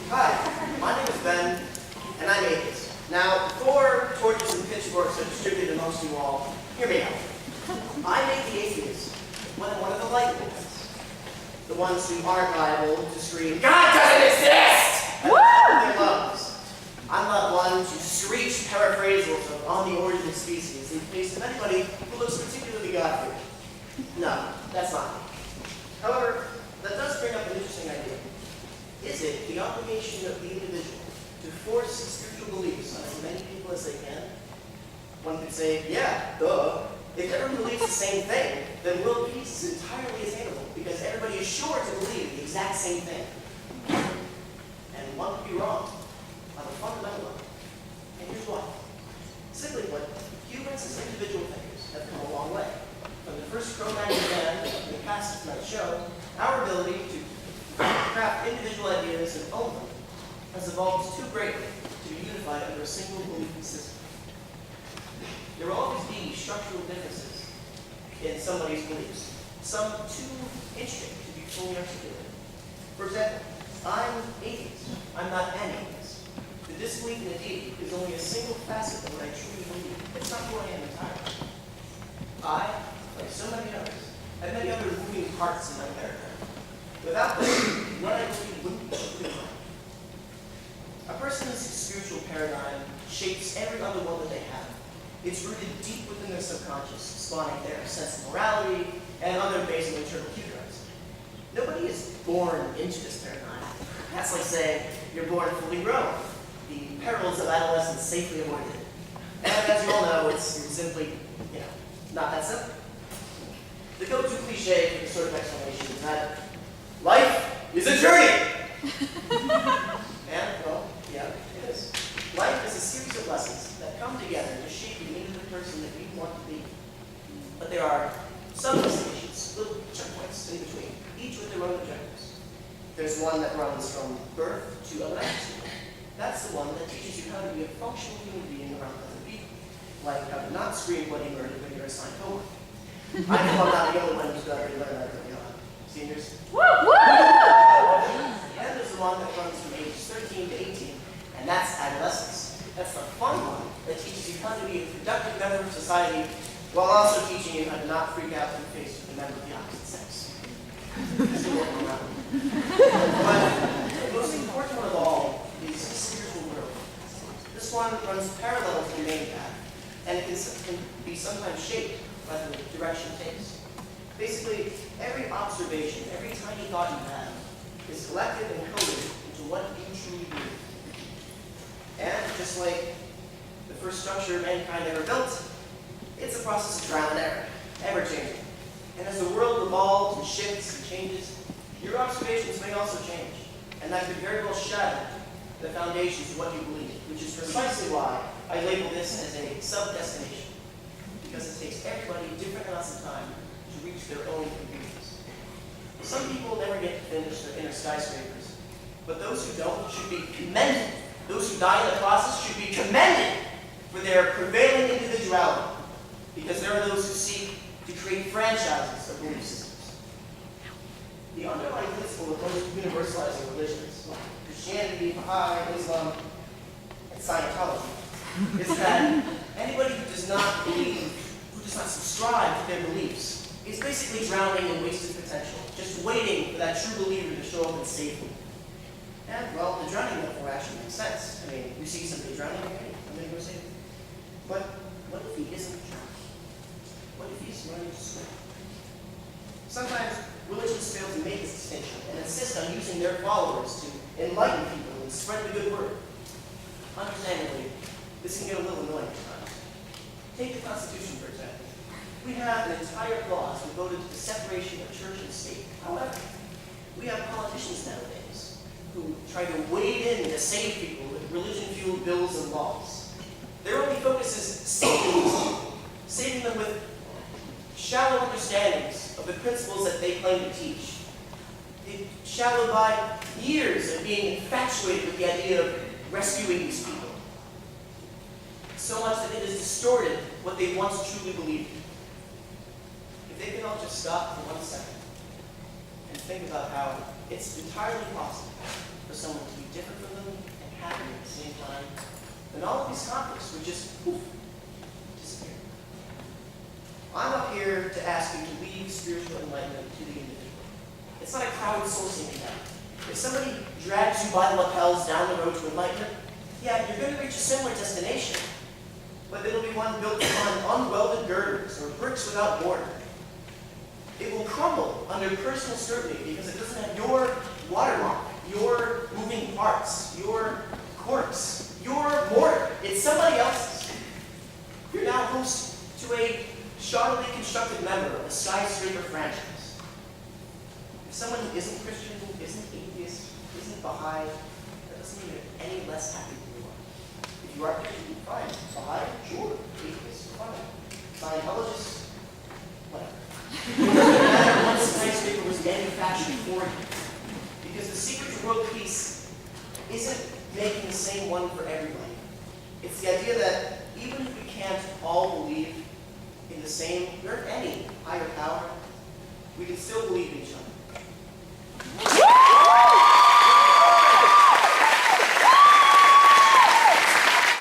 Hi, my name is Ben, and I'm atheist. Now, before torches and pitchforks are distributed amongst you all, hear me out. I make the atheists one of the likable ones. The ones who aren't liable to scream, "God doesn't exist!" at their loves. I'm not one to screech paraphrasals of On the Origin of Species in the face of anybody who looks particularly God-fearing. No, that's not me. However, that does bring up an interesting idea. Is it the obligation of the individual to force spiritual beliefs on as many people as they can? One could say, yeah, duh. If everyone believes the same thing, then world peace is entirely attainable because everybody is sure to believe the exact same thing. And one could be wrong on a fundamental level. And here's why. Simply put, humans as individual thinkers have come a long way. From the first Cro-Magnon band in the past tonight's show, our ability to craft individual ideas and own them has evolved too greatly to be unified under a single belief system. There will always be structural differences in somebody's beliefs, some too intricate to be fully articulated. For example, I'm atheist. I'm not an atheist. The disbelief in a deity is only a single facet of what I truly believe. It's not who I am entirely. I, like so many others, have many other moving parts in my paradigm. Without them, what I believe wouldn't be true. A person's spiritual paradigm shapes every other one that they have. It's rooted deep within their subconscious, spawning their sense of morality and other basal internal cue drives. Nobody is born into this paradigm. That's like saying you're born fully grown. The perils of adolescence safely avoided. And as you all know, it's simply, not that simple. The go-to cliche for this sort of explanation is that life is a journey! And, well, yeah, it is. Life is a series of lessons that come together to shape you into the person that you want to be. But there are some destinations, little checkpoints in between, each with their own objectives. There's one that runs from birth to election. That's the one that teaches you how to be a functional human being around other people, like how to not scream bloody murder when you're assigned homework. I know I'm not the only one who's got to learn that early on. Seniors? Woo! And there's the one that runs from ages 13 to 18, and that's adolescence. That's the fun one that teaches you how to be a productive member of society while also teaching you how to not freak out in the face of a member of the opposite sex. Still working around. But the most important one of all is the spiritual world. This one runs parallel to the main path, and it can be sometimes shaped by the direction it takes. Basically, every observation, every tiny thought you have is collected and coded into what you truly believe. And just like the first structure mankind ever built, it's a process of trial and error, ever changing. And as the world evolves and shifts and changes, your observations may also change. And that could very well shatter the foundations of what you believe, which is precisely why I label this as a sub-destination. Because it takes everybody different amounts of time to reach their own conclusions. Some people never get to finish their inner skyscrapers, but those who don't should be commended. Those who die in the process should be commended for their prevailing individuality, because there are those who seek to create franchises of belief systems. The underlying principle of most universalizing religions, like Christianity, Baha'i, Islam, and Scientology, is that anybody who does not believe, who does not subscribe to their beliefs, is basically drowning in wasted potential, just waiting for that true believer to show up and save them. And, well, the drowning metaphor actually makes sense. I mean, you see somebody drowning, okay, I'm going to go save them. But what if he isn't drowning? What if he's learning to swim? Sometimes religions fail to make this distinction and insist on using their followers to enlighten people and spread the good word. Understandably, this can get a little annoying at times. Take the Constitution, for example. We have an entire clause devoted to the separation of church and state. However, we have politicians nowadays who try to wade in to save people with religion-fueled bills and laws. Their only focus is saving them with shallow understandings of the principles that they claim to teach. Shallowed by years of being infatuated with the idea of rescuing these people. So much that it has distorted what they once truly believed. If they could all just stop for 1 second and think about how it's entirely possible for someone to be different from them and happy at the same time, then all of these conflicts would just poof, disappear. I'm up here to ask you to leave spiritual enlightenment to the individual. It's not a crowdsourcing event. If somebody drags you by the lapels down the road to enlightenment, yeah, you're going to reach a similar destination, but it'll be one built on unwelded girders or bricks without mortar. It will crumble under personal scrutiny because it doesn't have your watermark, your moving parts, your corpse, your mortar. It's somebody else's. You're now host to a shoddily constructed member of a skyscraper franchise. If someone who isn't Christian, who isn't atheist, isn't Baha'i, that doesn't mean you're any less happy than you are. If you are Christian, fine. Baha'i, sure. Atheist, fine. Scientologist, whatever. That one skyscraper was manufactured for you. Because the secret to world peace isn't making the same one for everybody. It's the idea that even if we can't all believe in the same, or any higher power, we can still believe in each other.